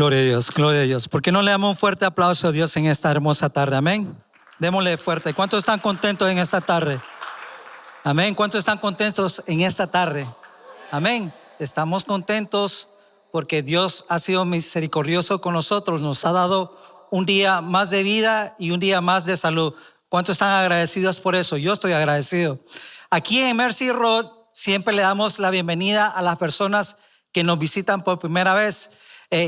Gloria a Dios, gloria a Dios. ¿Por qué no le damos un fuerte aplauso a Dios en esta hermosa tarde? Amén. Démosle fuerte. ¿Cuántos están contentos en esta tarde? Amén. ¿Cuántos están contentos en esta tarde? Amén. Estamos contentos porque Dios ha sido misericordioso con nosotros. Nos ha dado un día más de vida y un día más de salud. ¿Cuántos están agradecidos por eso? Yo estoy agradecido. Aquí en Mercy Road siempre le damos la bienvenida a las personas que nos visitan por primera vez.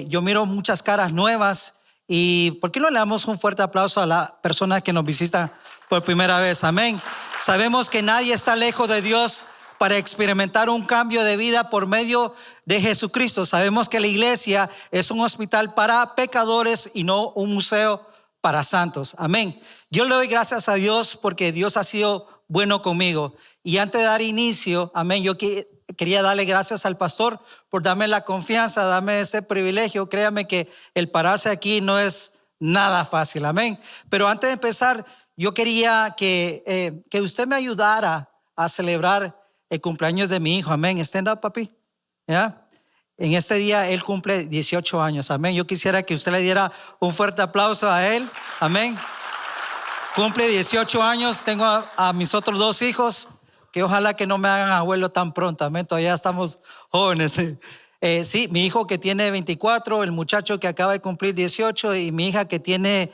Yo miro muchas caras nuevas y ¿por qué no le damos un fuerte aplauso a las personas que nos visitan por primera vez? Amén. Sabemos que nadie está lejos de Dios para experimentar un cambio de vida por medio de Jesucristo. Sabemos que la iglesia es un hospital para pecadores y no un museo para santos. Amén. Yo le doy gracias a Dios porque Dios ha sido bueno conmigo. Y antes de dar inicio, amén, yo quería darle gracias al pastor por darme la confianza, darme ese privilegio. Créame que el pararse aquí no es nada fácil, amén. Pero antes de empezar, yo quería que usted me ayudara a celebrar el cumpleaños de mi hijo, amén. Stand up, papi. ¿Ya? En este día él cumple 18 años, amén. Yo quisiera que usted le diera un fuerte aplauso a él, amén. Cumple 18 años, tengo a mis otros dos hijos, que ojalá que no me hagan abuelo tan pronto, amén. Todavía estamos jóvenes. Sí, mi hijo que tiene 24, el muchacho que acaba de cumplir 18 y mi hija que tiene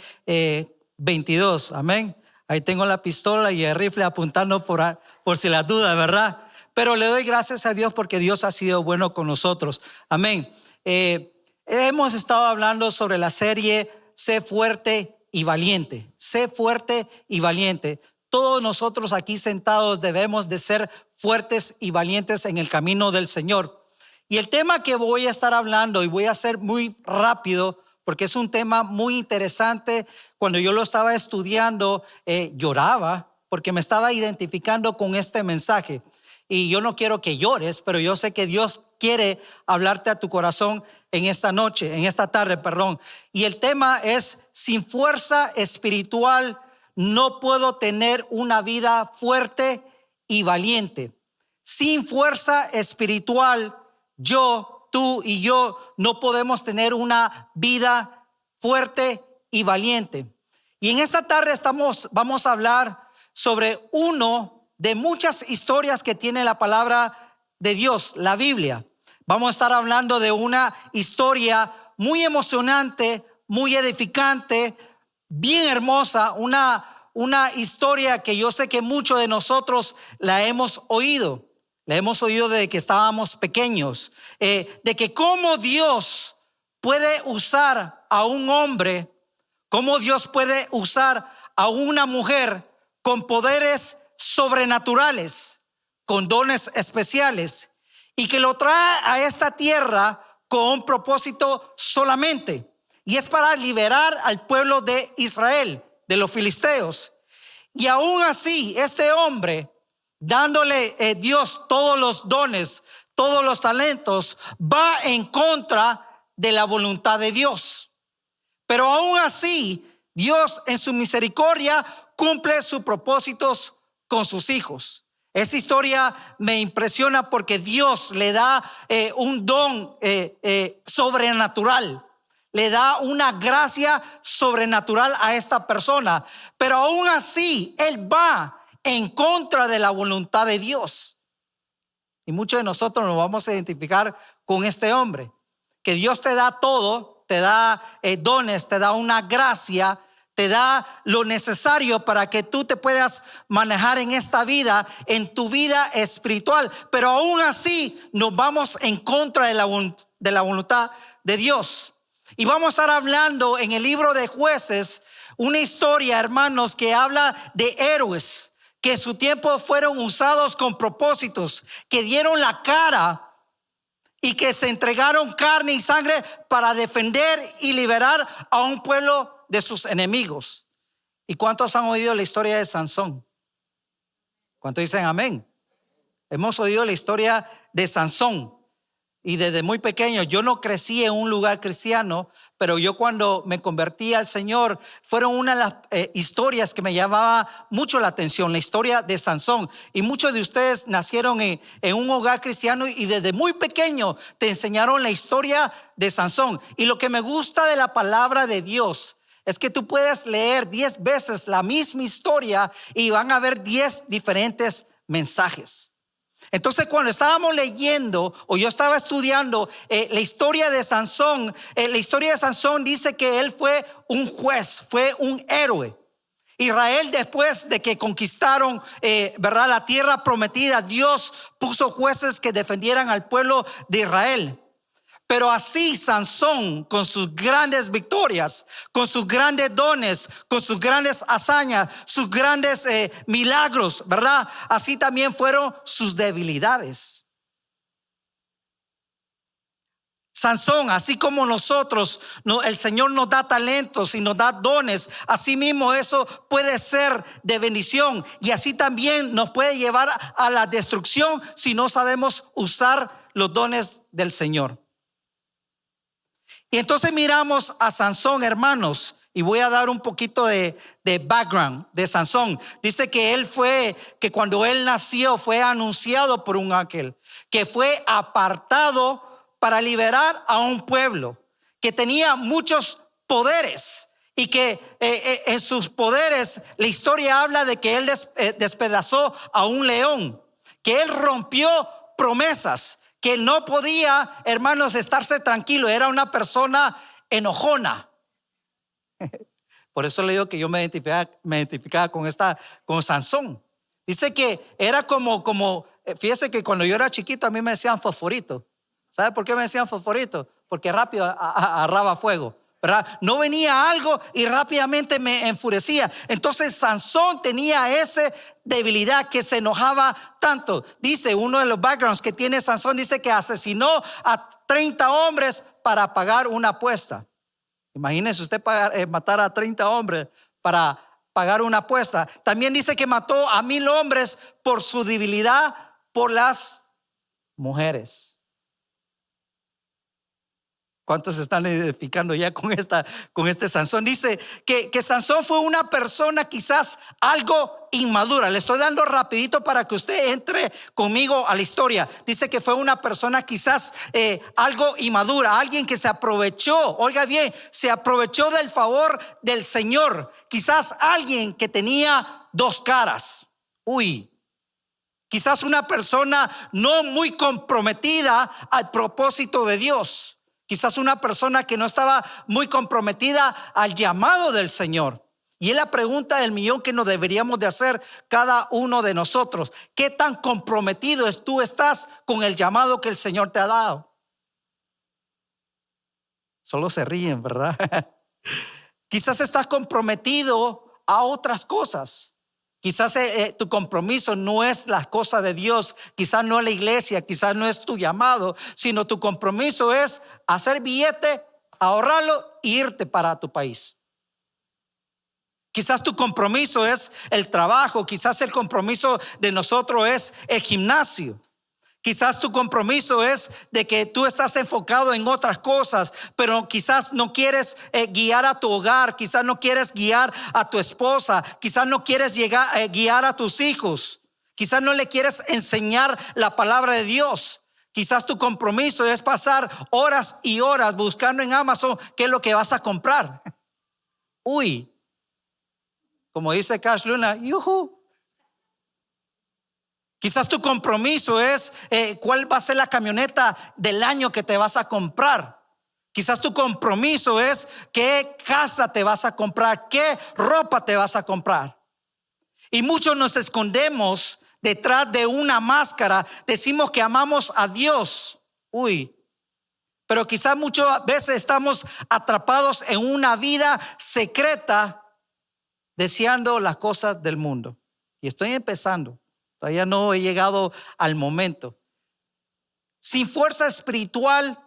22, amén. Ahí tengo la pistola y el rifle apuntando por si las dudas, ¿verdad? Pero le doy gracias a Dios porque Dios ha sido bueno con nosotros, amén. Hemos estado hablando sobre la serie Sé fuerte y valiente. Sé fuerte y valiente. Todos nosotros aquí sentados debemos de ser fuertes y valientes en el camino del Señor. Y el tema que voy a estar hablando, y voy a ser muy rápido porque es un tema muy interesante. Cuando yo lo estaba estudiando, lloraba porque me estaba identificando con este mensaje. Y yo no quiero que llores, pero yo sé que Dios quiere hablarte a tu corazón en esta noche, en esta tarde, perdón. Y el tema es: sin fuerza espiritual no puedo tener una vida fuerte y valiente. Sin fuerza espiritual, tú y yo no podemos tener una vida fuerte y valiente. Y en esta tarde vamos a hablar sobre uno de muchas historias que tiene la palabra de Dios, la Biblia. Vamos a estar hablando de una historia muy emocionante, muy edificante, bien hermosa, una historia que yo sé que muchos de nosotros la hemos oído. La hemos oído desde que estábamos pequeños, de que cómo Dios puede usar a un hombre, cómo Dios puede usar a una mujer con poderes sobrenaturales, con dones especiales, y que lo trae a esta tierra con un propósito solamente, y es para liberar al pueblo de Israel de los filisteos. Y aún así este hombre, dándole Dios todos los dones, todos los talentos, va en contra de la voluntad de Dios. Pero aún así Dios en su misericordia cumple sus propósitos con sus hijos. Esa historia me impresiona porque Dios le da un don sobrenatural. Le da una gracia sobrenatural a esta persona. Pero aún así él va en contra de la voluntad de Dios. Y muchos de nosotros nos vamos a identificar con este hombre. Que Dios te da todo, te da dones, te da una gracia, te da lo necesario para que tú te puedas manejar en esta vida, en tu vida espiritual. Pero aún así nos vamos en contra de la voluntad de Dios. Y vamos a estar hablando en el libro de Jueces una historia, hermanos, que habla de héroes que en su tiempo fueron usados con propósitos, que dieron la cara y que se entregaron carne y sangre para defender y liberar a un pueblo de sus enemigos. ¿Y cuántos han oído la historia de Sansón? ¿Cuántos dicen amén? Hemos oído la historia de Sansón. Y desde muy pequeño, yo no crecí en un lugar cristiano, pero yo cuando me convertí al Señor, fueron una de las historias que me llamaba mucho la atención, la historia de Sansón. Y muchos de ustedes nacieron en un hogar cristiano y desde muy pequeño te enseñaron la historia de Sansón. Y lo que me gusta de la palabra de Dios es que tú puedes leer 10 veces la misma historia y van a haber 10 diferentes mensajes. Entonces cuando estábamos leyendo o yo estaba estudiando la historia de Sansón, la historia de Sansón dice que él fue un juez, fue un héroe. Israel, después de que conquistaron ¿verdad? La tierra prometida, Dios puso jueces que defendieran al pueblo de Israel. Pero así Sansón, con sus grandes victorias, con sus grandes dones, con sus grandes hazañas, sus grandes milagros, ¿verdad? Así también fueron sus debilidades. Sansón, así como nosotros, el Señor nos da talentos y nos da dones, así mismo eso puede ser de bendición y así también nos puede llevar a la destrucción si no sabemos usar los dones del Señor. Y entonces miramos a Sansón, hermanos, y voy a dar un poquito de background de Sansón. Dice que cuando él nació fue anunciado por un ángel, que fue apartado para liberar a un pueblo, que tenía muchos poderes y que en sus poderes la historia habla de que él despedazó a un león, que él rompió promesas, que no podía, hermanos, estarse tranquilo. Era una persona enojona. Por eso le digo que yo me identificaba con Sansón. Dice que era como fíjese que cuando yo era chiquito a mí me decían fosforito. ¿Sabe por qué me decían fosforito? Porque rápido agarraba fuego, ¿verdad? No venía algo y rápidamente me enfurecía. Entonces Sansón tenía esa debilidad, que se enojaba tanto. Dice uno de los backgrounds que tiene Sansón, dice que asesinó a 30 hombres para pagar una apuesta. Imagínese usted matar a 30 hombres para pagar una apuesta. También dice que mató a 1000 hombres por su debilidad por las mujeres. ¿Cuántos se están identificando ya con este Sansón? Dice que Sansón fue una persona quizás algo inmadura. Le estoy dando rapidito para que usted entre conmigo a la historia. Dice que fue una persona quizás algo inmadura, alguien que se aprovechó, oiga bien, se aprovechó del favor del Señor. Quizás alguien que tenía 2 caras. Quizás una persona no muy comprometida al propósito de Dios. Quizás una persona que no estaba muy comprometida al llamado del Señor. Y es la pregunta del millón que nos deberíamos de hacer cada uno de nosotros. ¿Qué tan comprometido tú estás con el llamado que el Señor te ha dado? Solo se ríen, ¿verdad? Quizás estás comprometido a otras cosas. Quizás tu compromiso no es las cosas de Dios, quizás no es la iglesia, quizás no es tu llamado, sino tu compromiso es hacer billete, ahorrarlo e irte para tu país. Quizás tu compromiso es el trabajo, quizás el compromiso de nosotros es el gimnasio. Quizás tu compromiso es de que tú estás enfocado en otras cosas, pero quizás no quieres guiar a tu hogar, quizás no quieres guiar a tu esposa, quizás no quieres guiar a tus hijos, quizás no le quieres enseñar la palabra de Dios. Quizás tu compromiso es pasar horas y horas buscando en Amazon qué es lo que vas a comprar. Como dice Cash Luna, yuhu. Quizás tu compromiso es cuál va a ser la camioneta del año que te vas a comprar. Quizás tu compromiso es qué casa te vas a comprar, qué ropa te vas a comprar. Y muchos nos escondemos detrás de una máscara. Decimos que amamos a Dios. Pero quizás muchas veces estamos atrapados en una vida secreta deseando las cosas del mundo. Y estoy empezando. Todavía no he llegado al momento. Sin fuerza espiritual,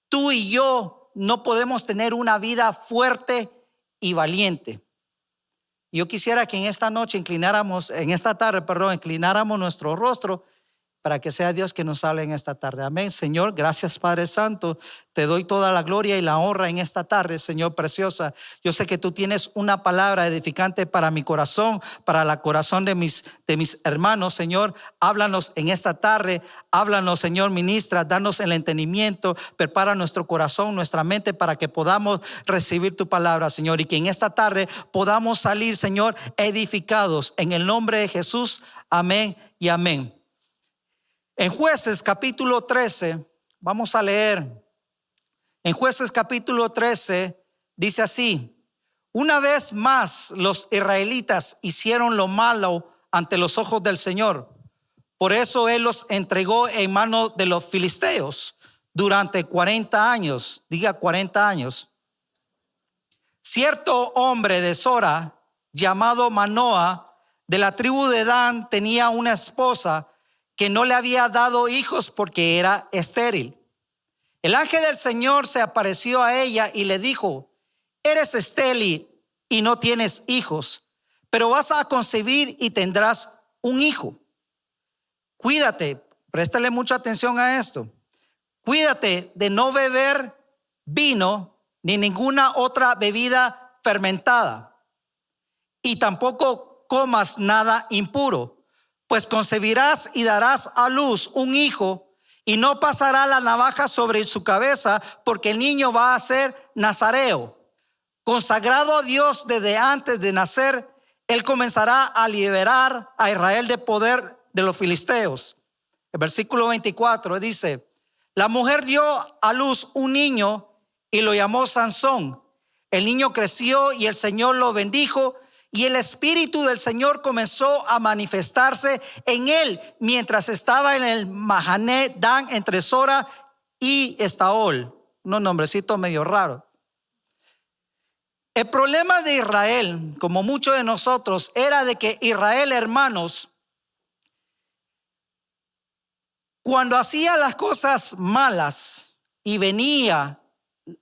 tú y yo no podemos tener una vida fuerte y valiente. Yo quisiera que en esta tarde, inclináramos nuestro rostro para que sea Dios que nos hable en esta tarde. Amén. Señor, gracias Padre Santo. Te doy toda la gloria y la honra en esta tarde, Señor preciosa. Yo sé que tú tienes una palabra edificante para mi corazón, para el corazón de mis hermanos, Señor. Háblanos en esta tarde. Háblanos, Señor, ministra, danos el entendimiento, prepara nuestro corazón, nuestra mente para que podamos recibir tu palabra, Señor, y que en esta tarde podamos salir, Señor, edificados en el nombre de Jesús. Amén y amén. En Jueces capítulo 13, vamos a leer. En Jueces capítulo 13 dice así: una vez más los israelitas hicieron lo malo ante los ojos del Señor. Por eso Él los entregó en manos de los filisteos durante 40 años. Diga 40 años. Cierto hombre de Sora, llamado Manoa, de la tribu de Dan, tenía una esposa que no le había dado hijos porque era estéril. El ángel del Señor se apareció a ella y le dijo: eres estéril y no tienes hijos, pero vas a concebir y tendrás un hijo. Cuídate, préstale mucha atención a esto. Cuídate de no beber vino ni ninguna otra bebida fermentada, y tampoco comas nada impuro, pues concebirás y darás a luz un hijo, y no pasará la navaja sobre su cabeza, porque el niño va a ser nazareo, consagrado a Dios desde antes de nacer. Él comenzará a liberar a Israel del poder de los filisteos. El versículo 24 dice: la mujer dio a luz un niño y lo llamó Sansón. El niño creció y el Señor lo bendijo, y el espíritu del Señor comenzó a manifestarse en él mientras estaba en el Mahané Dan, entre Sora y Estaol. Unos nombrecitos medio raros. El problema de Israel, como muchos de nosotros, era de que Israel, hermanos, cuando hacía las cosas malas y venía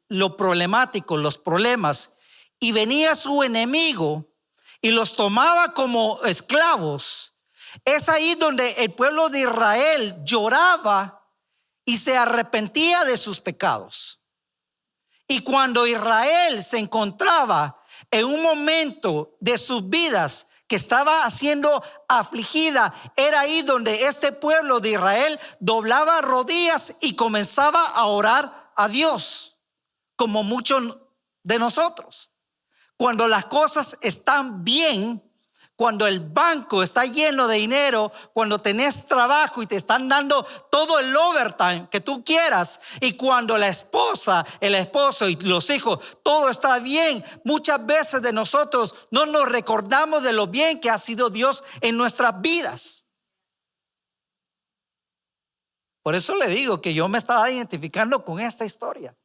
lo problemático, los problemas, y venía su enemigo y los tomaba como esclavos, es ahí donde el pueblo de Israel lloraba y se arrepentía de sus pecados. Y cuando Israel se encontraba en un momento de sus vidas que estaba siendo afligida, era ahí donde este pueblo de Israel doblaba rodillas y comenzaba a orar a Dios, como muchos de nosotros. Cuando las cosas están bien, cuando el banco está lleno de dinero, cuando tenés trabajo y te están dando todo el overtime que tú quieras, y cuando la esposa, el esposo y los hijos, todo está bien, muchas veces de nosotros no nos recordamos de lo bien que ha sido Dios en nuestras vidas. Por eso le digo que yo me estaba identificando con esta historia.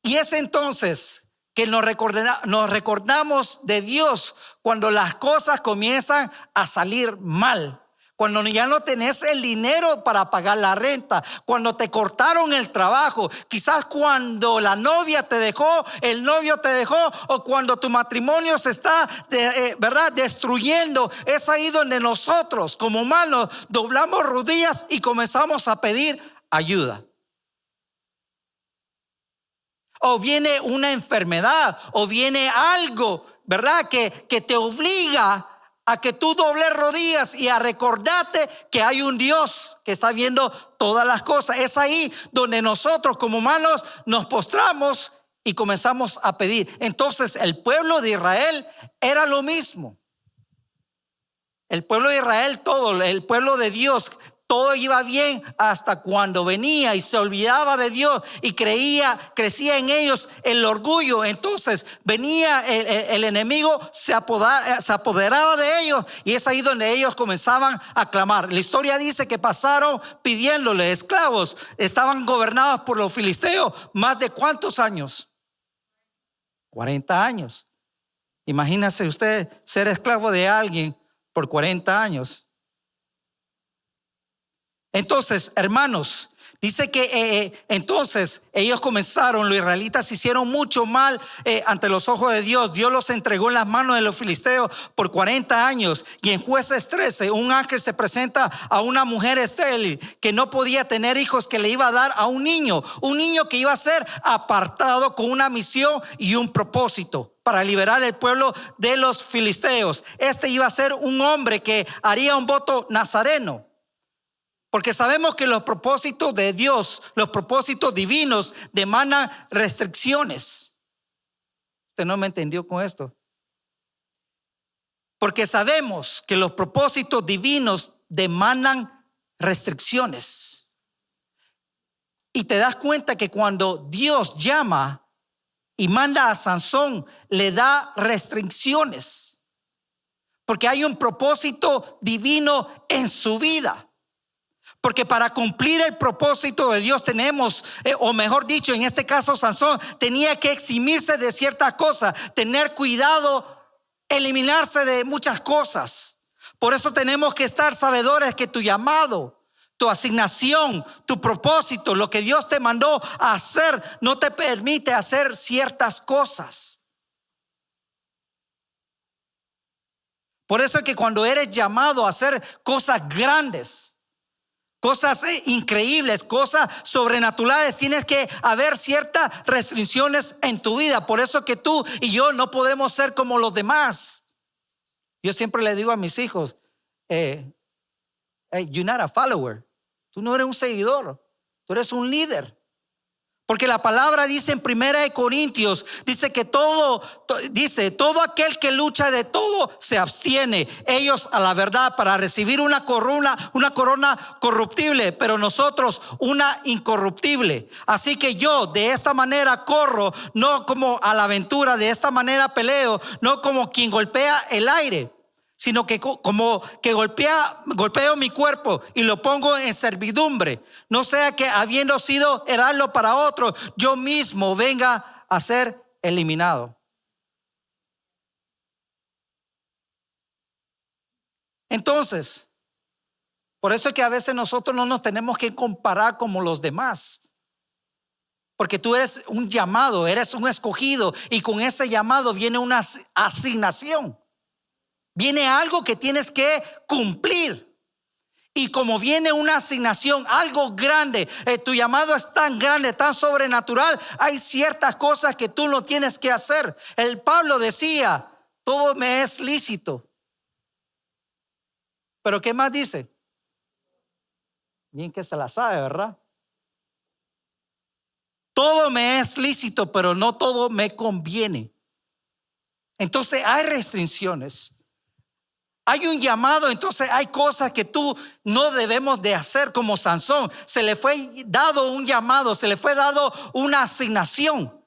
Y es entonces que nos recordamos de Dios cuando las cosas comienzan a salir mal, cuando ya no tenés el dinero para pagar la renta, cuando te cortaron el trabajo, quizás cuando la novia te dejó, el novio te dejó, o cuando tu matrimonio se está destruyendo. Es ahí donde nosotros como humanos doblamos rodillas y comenzamos a pedir ayuda. O viene una enfermedad, o viene algo, ¿verdad? Que te obliga a que tú dobles rodillas y a recordarte que hay un Dios que está viendo todas las cosas. Es ahí donde nosotros como humanos nos postramos y comenzamos a pedir. Entonces el pueblo de Israel era lo mismo. El pueblo de Israel, todo, el pueblo de Dios, todo iba bien hasta cuando venía y se olvidaba de Dios y crecía en ellos el orgullo. Entonces venía el enemigo, se apoderaba de ellos, y es ahí donde ellos comenzaban a clamar. La historia dice que pasaron pidiéndole esclavos. Estaban gobernados por los filisteos más de ¿cuántos años? 40 años. Imagínese usted ser esclavo de alguien por 40 años. Entonces, hermanos, Dice que entonces ellos comenzaron, los israelitas hicieron mucho mal ante los ojos de Dios. Dios los entregó en las manos de los filisteos por 40 años. Y en Jueces 13, un ángel se presenta a una mujer estéril que no podía tener hijos, que le iba a dar a un niño que iba a ser apartado con una misión y un propósito para liberar el pueblo de los filisteos. Este iba a ser un hombre que haría un voto nazareno. Porque sabemos que los propósitos de Dios, los propósitos divinos, demandan restricciones. Usted no me entendió con esto. Porque sabemos que los propósitos divinos demandan restricciones. Y te das cuenta que cuando Dios llama y manda a Sansón, le da restricciones. Porque hay un propósito divino en su vida. Porque para cumplir el propósito de Dios tenemos, o mejor dicho, en este caso Sansón tenía que eximirse de ciertas cosas, tener cuidado, eliminarse de muchas cosas. Por eso tenemos que estar sabedores que tu llamado, tu asignación, tu propósito, lo que Dios te mandó a hacer, no te permite hacer ciertas cosas. Por eso es que cuando eres llamado a hacer cosas grandes, cosas increíbles, cosas sobrenaturales, tienes que haber ciertas restricciones en tu vida. Por eso que tú y yo no podemos ser como los demás. Yo siempre le digo a mis hijos, hey, you're not a follower. Tú no eres un seguidor, tú eres un líder. Porque la palabra dice en 1 Corintios, dice que todo aquel que lucha de todo se abstiene. Ellos a la verdad para recibir una corona corruptible, pero nosotros una incorruptible. Así que yo de esta manera corro, no como a la aventura, de esta manera peleo, no como quien golpea el aire, sino que como que golpeo mi cuerpo y lo pongo en servidumbre. No sea que habiendo sido heraldo para otro, yo mismo venga a ser eliminado. Entonces, por eso es que a veces nosotros no nos tenemos que comparar como los demás. Porque tú eres un llamado, eres un escogido, y con ese llamado viene una asignación. Viene algo que tienes que cumplir. Y como viene una asignación, algo grande, tu llamado es tan grande, tan sobrenatural, hay ciertas cosas que tú no tienes que hacer. El Pablo decía, todo me es lícito. Pero ¿qué más dice? Bien que se la sabe, ¿verdad? Todo me es lícito, pero no todo me conviene. Entonces hay restricciones. Hay un llamado, entonces hay cosas que tú no debemos de hacer como Sansón. Se le fue dado un llamado, se le fue dado una asignación.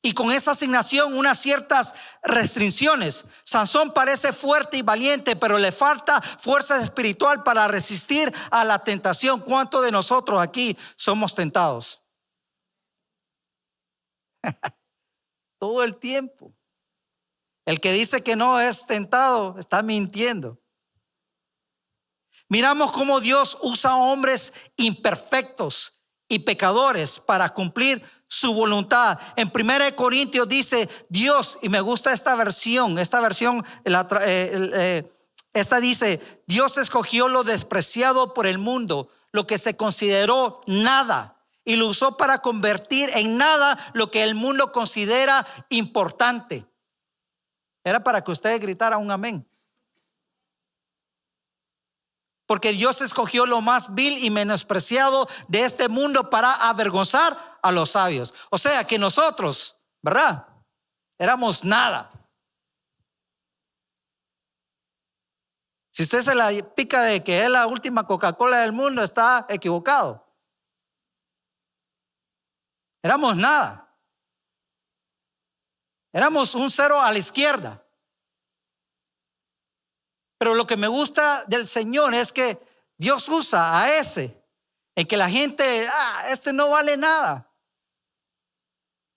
Y con esa asignación unas ciertas restricciones. Sansón parece fuerte y valiente, pero le falta fuerza espiritual para resistir a la tentación. ¿Cuántos de nosotros aquí somos tentados? Todo el tiempo. El que dice que no es tentado está mintiendo. Miramos cómo Dios usa hombres imperfectos y pecadores para cumplir su voluntad. En 1 Corintios dice Dios, y me gusta esta versión esta dice, Dios escogió lo despreciado por el mundo, lo que se consideró nada, y lo usó para convertir en nada lo que el mundo considera importante. Era para que ustedes gritaran un amén. Porque Dios escogió lo más vil y menospreciado de este mundo para avergonzar a los sabios. O sea que nosotros, ¿verdad? Éramos nada. Si usted se la pica de que es la última Coca-Cola del mundo, está equivocado. Éramos nada. Éramos un cero a la izquierda. Pero lo que me gusta del Señor es que Dios usa a ese, en que la gente, este no vale nada.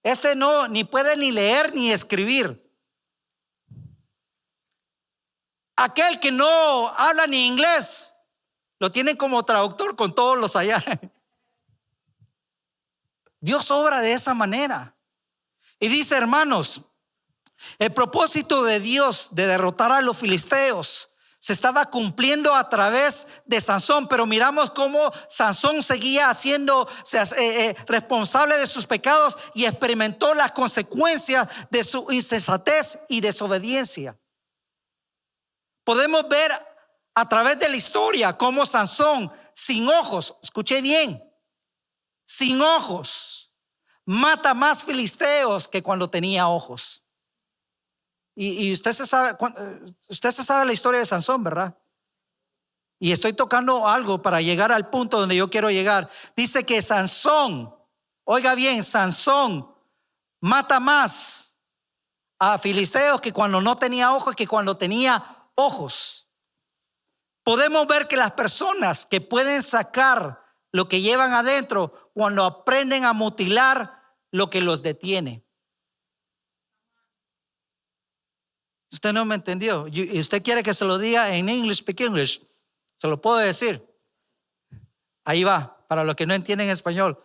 Este no, ni puede ni leer ni escribir. Aquel que no habla ni inglés, lo tienen como traductor con todos los allá. Dios obra de esa manera. Y dice, hermanos, el propósito de Dios de derrotar a los filisteos se estaba cumpliendo a través de Sansón, pero miramos cómo Sansón seguía haciéndose responsable de sus pecados y experimentó las consecuencias de su insensatez y desobediencia. Podemos ver a través de la historia cómo Sansón, sin ojos, escuché bien, sin ojos, mata más filisteos que cuando tenía ojos. Y usted se sabe la historia de Sansón, ¿verdad? Y estoy tocando algo para llegar al punto donde yo quiero llegar. Dice que Sansón, oiga bien, Sansón mata más a filisteos que cuando no tenía ojos que cuando tenía ojos. Podemos ver que las personas que pueden sacar lo que llevan adentro, cuando aprenden a mutilar lo que los detiene. Usted no me entendió. Y usted quiere que se lo diga en English, speak English. Se lo puedo decir. Ahí va, para los que no entienden español.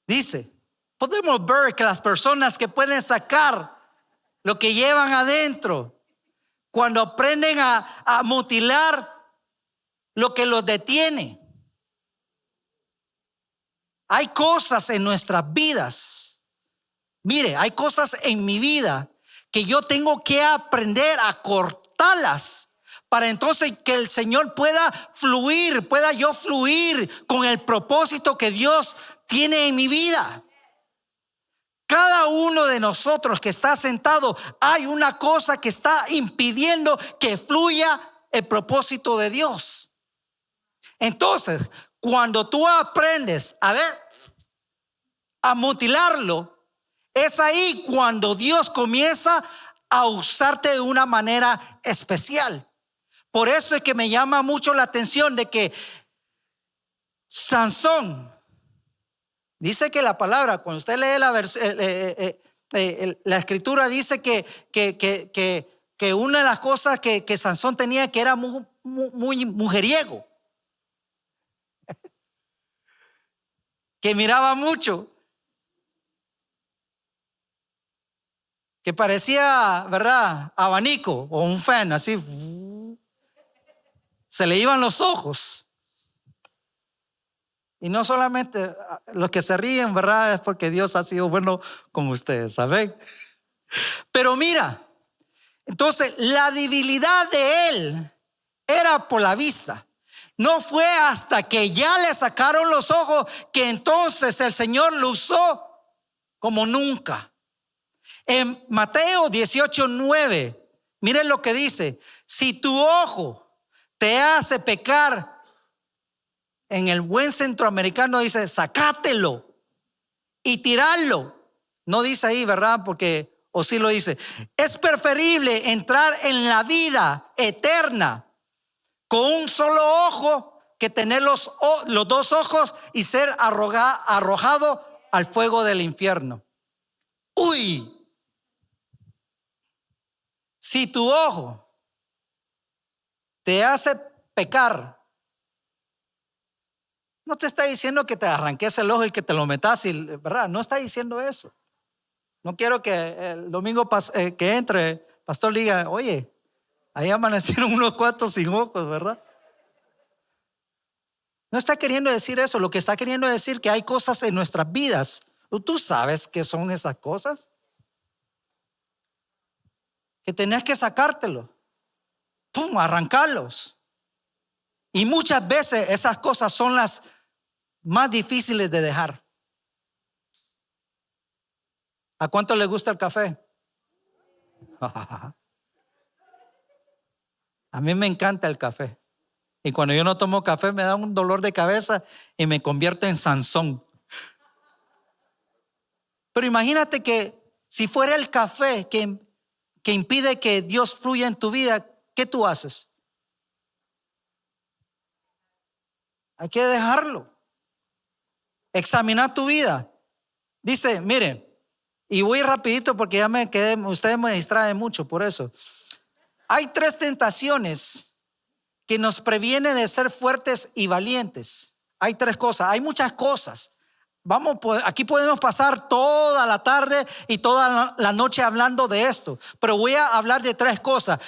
Dice, podemos ver que las personas que pueden sacar lo que llevan adentro, cuando aprenden a mutilar lo que los detiene. Hay cosas en nuestras vidas. Mire, hay cosas en mi vida que yo tengo que aprender a cortarlas para entonces que el Señor pueda yo fluir con el propósito que Dios tiene en mi vida. Cada uno de nosotros que está sentado, hay una cosa que está impidiendo que fluya el propósito de Dios. Entonces, cuando tú aprendes a mutilarlo, es ahí cuando Dios comienza a usarte de una manera especial. Por eso es que me llama mucho la atención de que Sansón, dice que la palabra, cuando usted lee la escritura, dice que una de las cosas que Sansón tenía, que era muy mujeriego, que miraba mucho, que parecía, ¿verdad?, abanico o un fan, así se le iban los ojos. Y no solamente los que se ríen, ¿verdad?, es porque Dios ha sido bueno con ustedes, ¿saben? Pero mira, entonces la debilidad de él era por la vista. No fue hasta que ya le sacaron los ojos que entonces el Señor lo usó como nunca. En Mateo 18:9, miren lo que dice: si tu ojo te hace pecar, en el buen centroamericano dice sacátelo y tirarlo. No dice ahí, ¿verdad? Porque, o sí lo dice. Es preferible entrar en la vida eterna con un solo ojo que tener los dos ojos y ser arrojado al fuego del infierno. Uy. Si tu ojo te hace pecar, no te está diciendo que te arranques el ojo y que te lo metas, ¿verdad? No está diciendo eso. No quiero que el domingo que entre, pastor diga, oye, ahí amanecieron unos cuantos sin ojos, ¿verdad? No está queriendo decir eso. Lo que está queriendo decir que hay cosas en nuestras vidas. ¿Tú sabes qué son esas cosas? Que tenés que sacártelo, pum, arrancarlos. Y muchas veces esas cosas son las más difíciles de dejar. ¿A cuánto le gusta el café? A mí me encanta el café. Y cuando yo no tomo café me da un dolor de cabeza y me convierto en Sansón. Pero imagínate que si fuera el café que impide que Dios fluya en tu vida, ¿qué tú haces? Hay que dejarlo. Examinar tu vida. Dice, mire, y voy rapidito porque ya me quedé, ustedes me distraen mucho por eso. Hay 3 tentaciones que nos previenen de ser fuertes y valientes. Hay 3 cosas, hay muchas cosas. aquí podemos pasar toda la tarde y toda la noche hablando de esto, pero voy a hablar de tres cosas,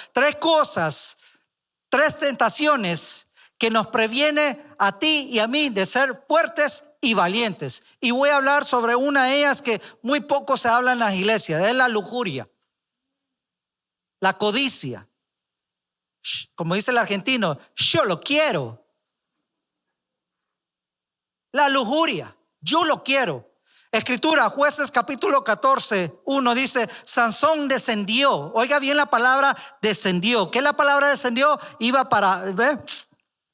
tres tentaciones que nos previene a ti y a mí de ser fuertes y valientes. Y voy a hablar sobre una de ellas que muy poco se habla en las iglesias, es la lujuria, la codicia. Como dice el argentino, yo lo quiero. La lujuria, yo lo quiero. Escritura, Jueces capítulo 14, 1 dice, Sansón descendió. Oiga bien la palabra descendió. ¿Qué es la palabra descendió? Iba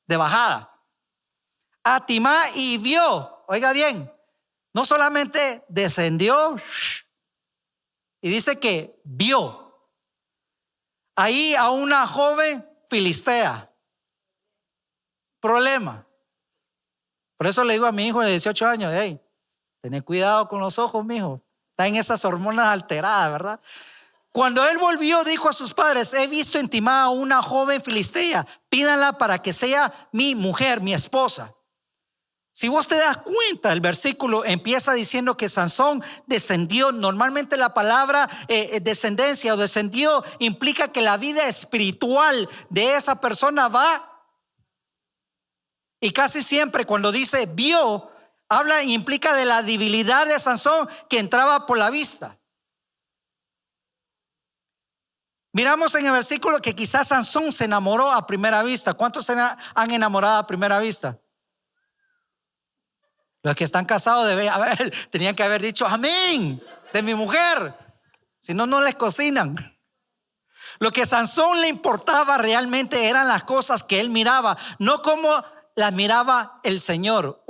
de bajada a Timná y vio. Oiga bien, no solamente descendió, y dice que vio ahí a una joven filistea. Problema. Por eso le digo a mi hijo de 18 años, hey, ten cuidado con los ojos, mijo. Está en esas hormonas alteradas, ¿verdad? Cuando él volvió, dijo a sus padres, he visto en Timná a una joven filistea, pídanla para que sea mi mujer, mi esposa. Si vos te das cuenta, el versículo empieza diciendo que Sansón descendió. Normalmente la palabra descendencia o descendió implica que la vida espiritual de esa persona va. Y casi siempre cuando dice vio, habla e implica de la debilidad de Sansón que entraba por la vista. Miramos en el versículo que quizás Sansón se enamoró a primera vista. ¿Cuántos se han enamorado a primera vista? Los que están casados tenían que haber dicho amén de mi mujer. Si no, no les cocinan. Lo que a Sansón le importaba realmente eran las cosas que él miraba, no como las miraba el Señor.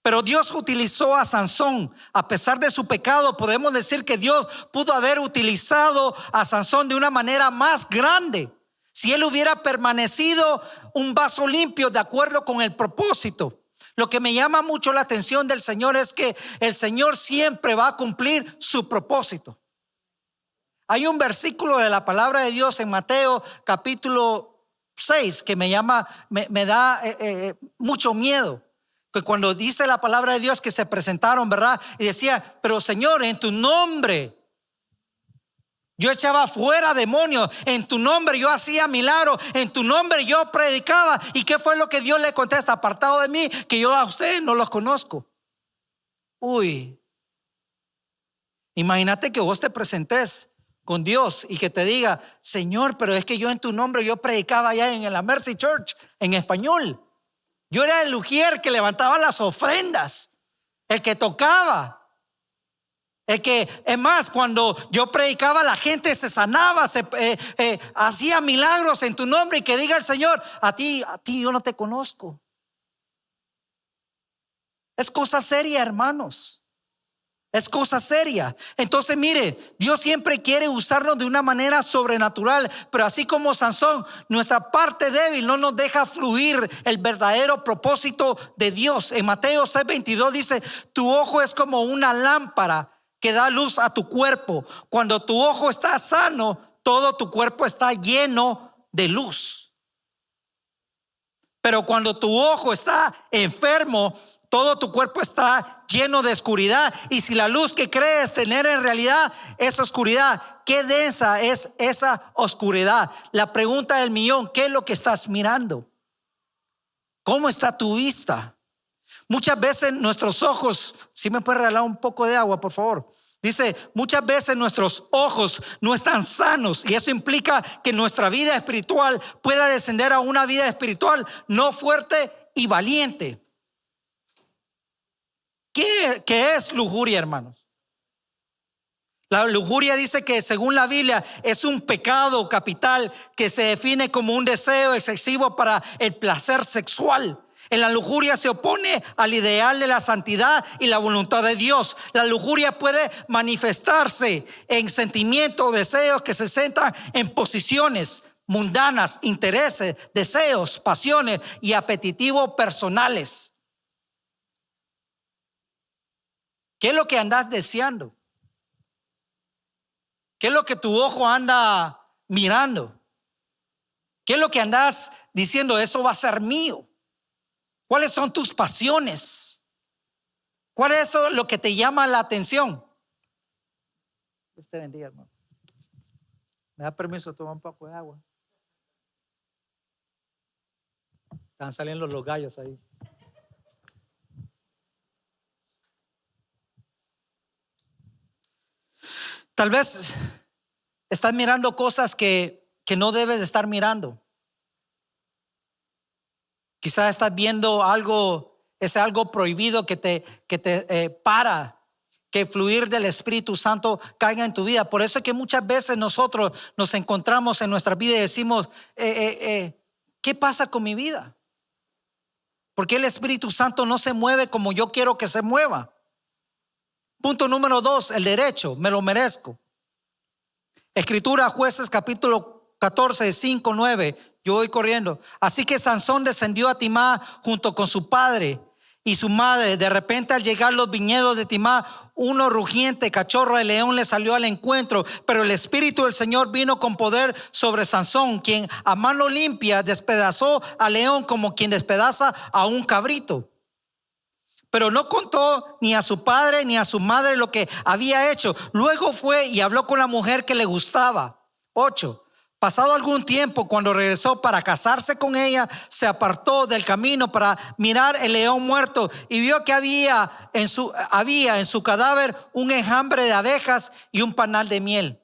Pero Dios utilizó a Sansón. A pesar de su pecado, podemos decir que Dios pudo haber utilizado a Sansón de una manera más grande si él hubiera permanecido un vaso limpio de acuerdo con el propósito. Lo que me llama mucho la atención del Señor es que el Señor siempre va a cumplir su propósito. Hay un versículo de la palabra de Dios en Mateo capítulo 6 que me da mucho miedo. Que cuando dice la palabra de Dios que se presentaron, ¿verdad? Y decía, pero Señor, en tu nombre yo echaba fuera demonios, en tu nombre yo hacía milagros, en tu nombre yo predicaba. ¿Y qué fue lo que Dios le contesta? Apartado de mí, que yo a ustedes no los conozco. Imagínate que vos te presentes con Dios y que te diga, Señor, pero es que yo en tu nombre yo predicaba allá en la Mercy Church en español. Yo era el ujier que levantaba las ofrendas, el que tocaba. El que, es más, cuando yo predicaba, la gente se sanaba, hacía milagros en tu nombre. Y que diga el Señor, a ti yo no te conozco. Es cosa seria, hermanos. Es cosa seria. Entonces mire, Dios siempre quiere usarnos de una manera sobrenatural, pero así como Sansón, nuestra parte débil no nos deja fluir el verdadero propósito de Dios. En Mateo 6:22 dice, tu ojo es como una lámpara que da luz a tu cuerpo. Cuando tu ojo está sano, todo tu cuerpo está lleno de luz. Pero cuando tu ojo está enfermo, todo tu cuerpo está lleno de oscuridad. Y si la luz que crees tener en realidad es oscuridad, ¿qué densa es esa oscuridad? La pregunta del millón, ¿qué es lo que estás mirando? ¿Cómo está tu vista? Muchas veces nuestros ojos, si me puede regalar un poco de agua, por favor. Dice, muchas veces nuestros ojos no están sanos y eso implica que nuestra vida espiritual pueda descender a una vida espiritual no fuerte y valiente. ¿Qué es lujuria, hermanos? La lujuria dice que según la Biblia es un pecado capital que se define como un deseo excesivo para el placer sexual. En la lujuria se opone al ideal de la santidad y la voluntad de Dios. La lujuria puede manifestarse en sentimientos o deseos que se centran en posiciones mundanas, intereses, deseos, pasiones y apetitivos personales. ¿Qué es lo que andas deseando? ¿Qué es lo que tu ojo anda mirando? ¿Qué es lo que andas diciendo? Eso va a ser mío. ¿Cuáles son tus pasiones? ¿Cuál es eso lo que te llama la atención? Dios te bendiga, hermano. ¿Me da permiso tomar un poco de agua? Están saliendo los gallos ahí. Tal vez estás mirando cosas que no debes de estar mirando. Quizás estás viendo algo, es algo prohibido que te para que el fluir del Espíritu Santo caiga en tu vida. Por eso es que muchas veces nosotros nos encontramos en nuestra vida y decimos, ¿qué pasa con mi vida? ¿Por qué el Espíritu Santo no se mueve como yo quiero que se mueva? Punto número 2, el derecho, me lo merezco. Escritura, Jueces capítulo 14, 5, 9. Yo voy corriendo. Así que Sansón descendió a Timná junto con su padre y su madre. De repente, al llegar los viñedos de Timná, uno rugiente cachorro de león le salió al encuentro, pero el Espíritu del Señor vino con poder sobre Sansón, quien a mano limpia despedazó al león como quien despedaza a un cabrito. Pero no contó ni a su padre ni a su madre lo que había hecho. Luego fue y habló con la mujer que le gustaba. 8. Pasado algún tiempo, cuando regresó para casarse con ella, se apartó del camino para mirar el león muerto y vio que había en su cadáver un enjambre de abejas y un panal de miel.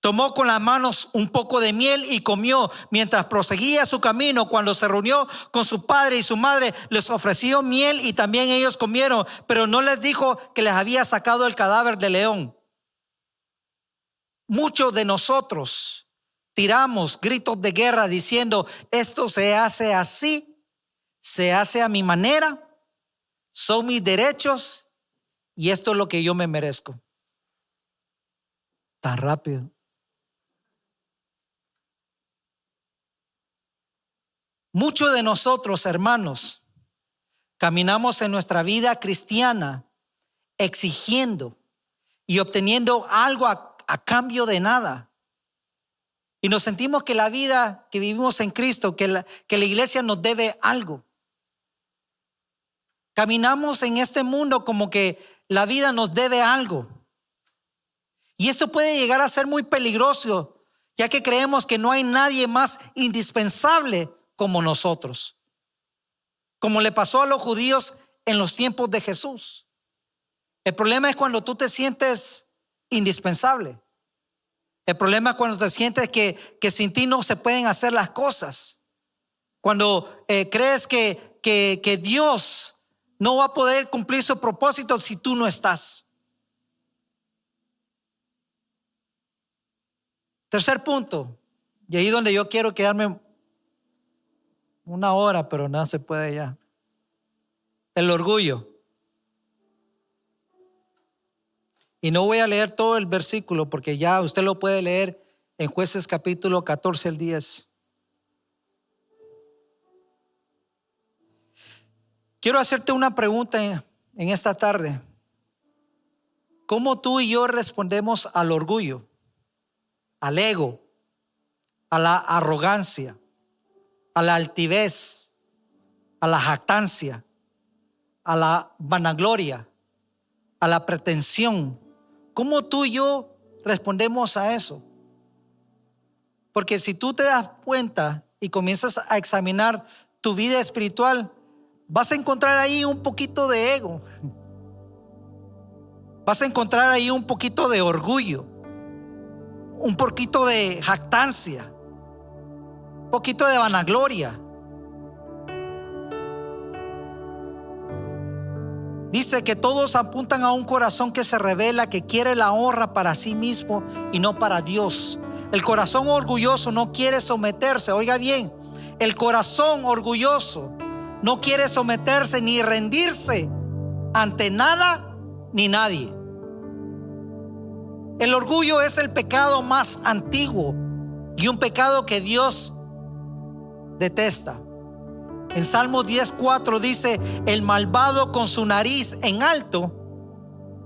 Tomó con las manos un poco de miel y comió. Mientras proseguía su camino, cuando se reunió con su padre y su madre, les ofreció miel y también ellos comieron, pero no les dijo que les había sacado el cadáver del león. Muchos de nosotros tiramos gritos de guerra diciendo, esto se hace así, se hace a mi manera, son mis derechos y esto es lo que yo me merezco. Tan rápido. Muchos de nosotros, hermanos, caminamos en nuestra vida cristiana exigiendo y obteniendo algo a cambio de nada. Y nos sentimos que la vida que vivimos en Cristo, que la iglesia nos debe algo. Caminamos en este mundo como que la vida nos debe algo. Y esto puede llegar a ser muy peligroso, ya que creemos que no hay nadie más indispensable como nosotros, como le pasó a los judíos en los tiempos de Jesús. El problema es cuando tú te sientes indispensable. El problema es cuando te sientes que sin ti no se pueden hacer las cosas. Cuando crees que Dios no va a poder cumplir su propósito si tú no estás. Tercer punto, y ahí donde yo quiero quedarme una hora, pero nada se puede ya. El orgullo. Y no voy a leer todo el versículo porque ya usted lo puede leer en Jueces capítulo 14, el 10. Quiero hacerte una pregunta en esta tarde. ¿Cómo tú y yo respondemos al orgullo, al ego, a la arrogancia, a la altivez, a la jactancia, a la vanagloria, a la pretensión? ¿Cómo tú y yo respondemos a eso? Porque si tú te das cuenta y comienzas a examinar tu vida espiritual, vas a encontrar ahí un poquito de ego. Vas a encontrar ahí un poquito de orgullo, un poquito de jactancia, un poquito de vanagloria. Dice que todos apuntan a un corazón que se revela, que quiere la honra para sí mismo y no para Dios. El corazón orgulloso no quiere someterse. Oiga bien, el corazón orgulloso no quiere someterse ni rendirse ante nada ni nadie. El orgullo es el pecado más antiguo y un pecado que Dios detesta. En Salmos 10:4 dice: el malvado con su nariz en alto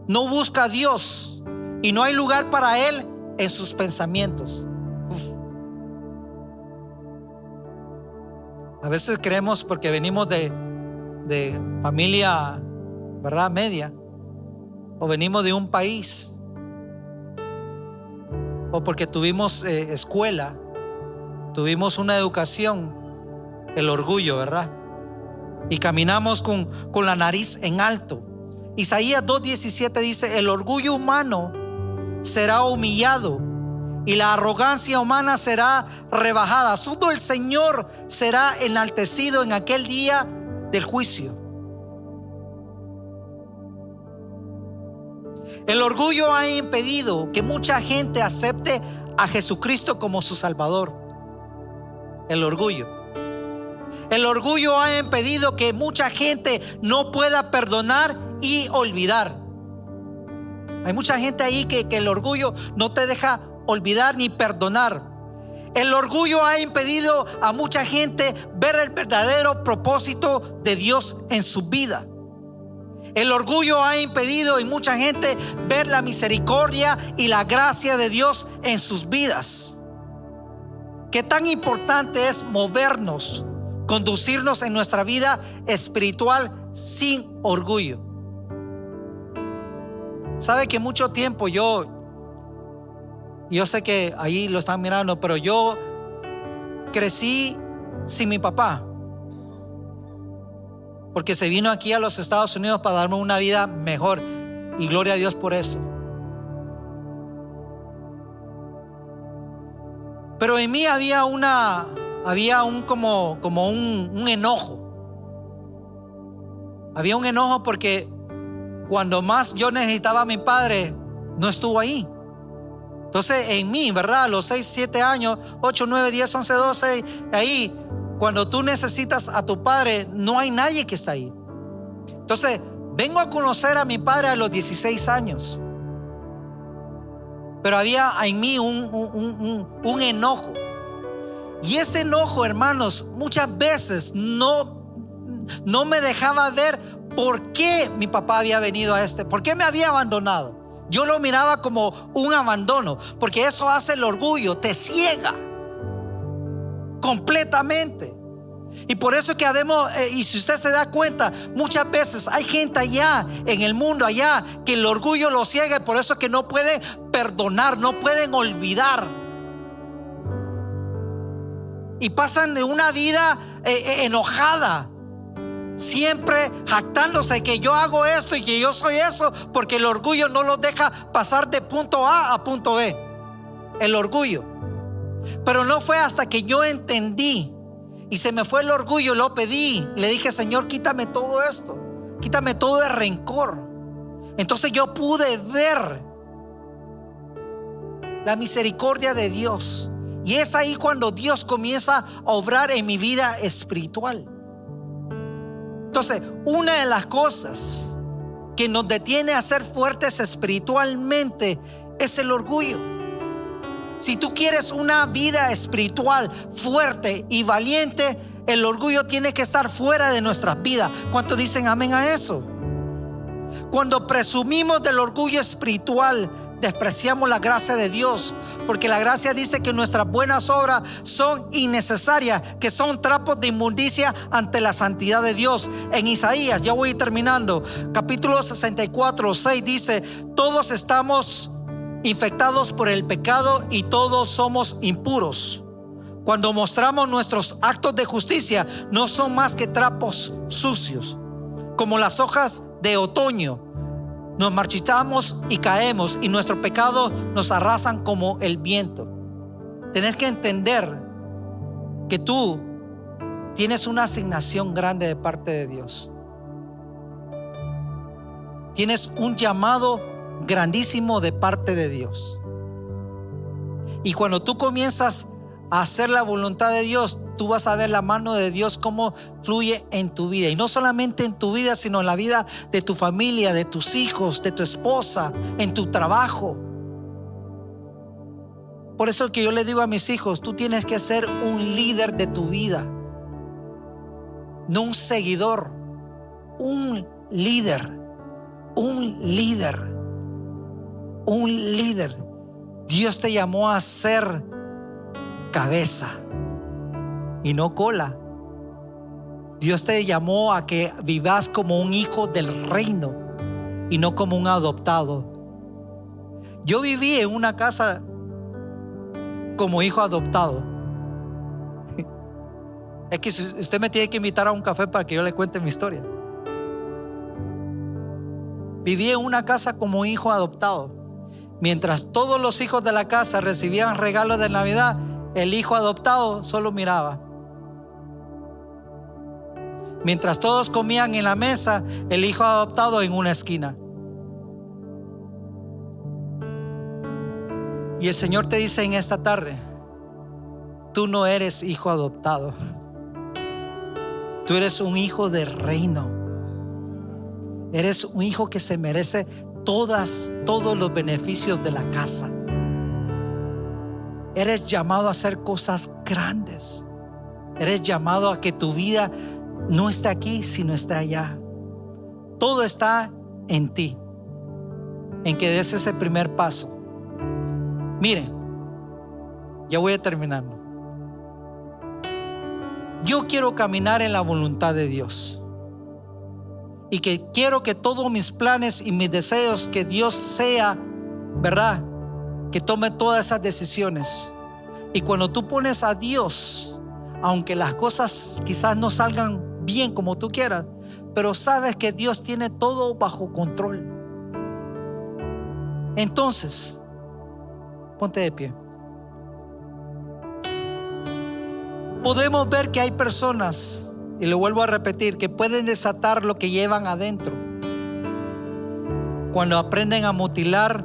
no busca a Dios y no hay lugar para él en sus pensamientos. A veces creemos, porque venimos de de familia, ¿verdad?, media, o venimos de un país, o porque tuvimos escuela, tuvimos una educación, el orgullo, ¿verdad? Y caminamos con la nariz en alto. Isaías 2:17 dice: el orgullo humano será humillado y la arrogancia humana será rebajada. Solo el Señor será enaltecido en aquel día del juicio. El orgullo ha impedido que mucha gente acepte a Jesucristo como su Salvador. El orgullo ha impedido que mucha gente no pueda perdonar y olvidar. Hay mucha gente ahí que el orgullo no te deja olvidar ni perdonar. El orgullo ha impedido a mucha gente ver el verdadero propósito de Dios en su vida. El orgullo ha impedido en mucha gente ver la misericordia y la gracia de Dios en sus vidas. Qué tan importante es movernos, conducirnos en nuestra vida espiritual sin orgullo. Sabe que mucho tiempo yo sé que ahí lo están mirando, pero yo crecí sin mi papá, porque se vino aquí a los Estados Unidos para darme una vida mejor, y gloria a Dios por eso. Pero en mí había un enojo. Había un enojo porque cuando más yo necesitaba a mi padre, no estuvo ahí. Entonces en mí, ¿verdad?, a los 6, 7 años, 8, 9, 10, 11, 12, ahí, cuando tú necesitas a tu padre, no hay nadie que está ahí. Entonces vengo a conocer a mi padre a los 16 años. Pero había en mí un enojo. Y ese enojo, hermanos, muchas veces no me dejaba ver por qué mi papá había venido por qué me había abandonado. Yo lo miraba como un abandono, porque eso hace el orgullo, te ciega completamente. Y por eso que y si usted se da cuenta, muchas veces hay gente allá en el mundo allá que el orgullo lo ciega, y por eso que no pueden perdonar, no pueden olvidar, y pasan de una vida enojada, siempre jactándose que yo hago esto y que yo soy eso, porque el orgullo no los deja pasar de punto A a punto B. El orgullo. Pero no fue hasta que yo entendí y se me fue el orgullo, lo pedí, le dije: Señor, quítame todo esto, quítame todo el rencor. Entonces yo pude ver la misericordia de Dios, y es ahí cuando Dios comienza a obrar en mi vida espiritual. Entonces, una de las cosas que nos detiene a ser fuertes espiritualmente es el orgullo. Si tú quieres una vida espiritual fuerte y valiente, el orgullo tiene que estar fuera de nuestras vidas. ¿Cuántos dicen amén a eso? Cuando presumimos del orgullo espiritual, despreciamos la gracia de Dios, porque la gracia dice que nuestras buenas obras son innecesarias, que son trapos de inmundicia ante la santidad de Dios. En Isaías, ya voy terminando, capítulo 64, 6 dice: todos estamos infectados por el pecado y todos somos impuros. Cuando mostramos nuestros actos de justicia, no son más que trapos sucios. Como las hojas de otoño, nos marchitamos y caemos, y nuestros pecados nos arrasan como el viento. Tenés que entender que tú tienes una asignación grande de parte de Dios. Tienes un llamado grandísimo de parte de Dios. Y cuando tú comienzas a hacer la voluntad de Dios, tú vas a ver la mano de Dios cómo fluye en tu vida. Y no solamente en tu vida, sino en la vida de tu familia, de tus hijos, de tu esposa, en tu trabajo. Por eso que yo le digo a mis hijos: tú tienes que ser un líder de tu vida, no un seguidor, un líder. Un líder. Un líder. Dios te llamó a ser cabeza y no cola. Dios te llamó a que vivas como un hijo del reino y no como un adoptado. Yo viví en una casa como hijo adoptado. Es que usted me tiene que invitar a un café para que yo le cuente mi historia. Viví en una casa como hijo adoptado. Mientras todos los hijos de la casa recibían regalos de Navidad, el hijo adoptado solo miraba. Mientras todos comían en la mesa, el hijo adoptado en una esquina. Y el Señor te dice en esta tarde: tú no eres hijo adoptado, tú eres un hijo del reino. Eres un hijo que se merece todos los beneficios de la casa. Eres llamado a hacer cosas grandes. Eres llamado a que tu vida no esté aquí, sino esté allá. Todo está en ti, en que des ese primer paso. Mire, ya voy terminando. Yo quiero caminar en la voluntad de Dios, y que quiero que todos mis planes y mis deseos, que Dios sea, ¿verdad?, que tome todas esas decisiones. Y cuando tú pones a Dios, aunque las cosas quizás no salgan bien como tú quieras, pero sabes que Dios tiene todo bajo control, entonces ponte de pie. Podemos ver que hay personas, y lo vuelvo a repetir, que pueden desatar lo que llevan adentro cuando aprenden a mutilar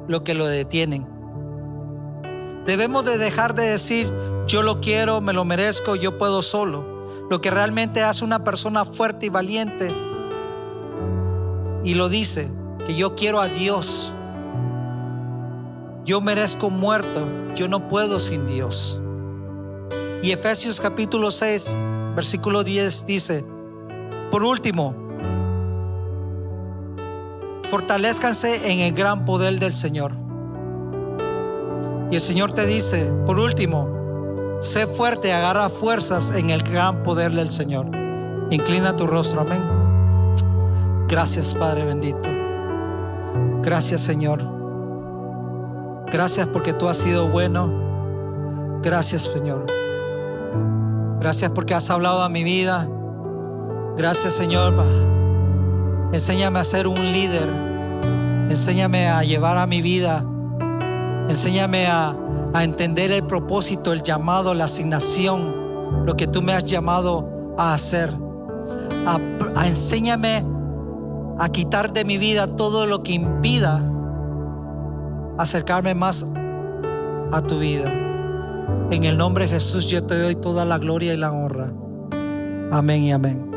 lo que lo detienen. Debemos de dejar de decir yo lo quiero, me lo merezco, yo puedo solo. Lo que realmente hace una persona fuerte y valiente, y lo dice, que yo quiero a Dios, yo merezco muerto, yo no puedo sin Dios. Y Efesios capítulo 6 versículo 10 dice: por último, fortalezcanse en el gran poder del Señor. Y el Señor te dice: por último, sé fuerte, agarra fuerzas en el gran poder del Señor. Inclina tu rostro, amén. Gracias, Padre bendito. Gracias, Señor. Gracias porque tú has sido bueno. Gracias, Señor. Gracias porque has hablado a mi vida. Gracias, Señor. Enséñame a ser un líder. Enséñame a llevar a mi vida. Enséñame a entender el propósito, el llamado, la asignación, lo que tú me has llamado a hacer. Enséñame a quitar de mi vida todo lo que impida acercarme más a tu vida. En el nombre de Jesús yo te doy toda la gloria y la honra. Amén y amén.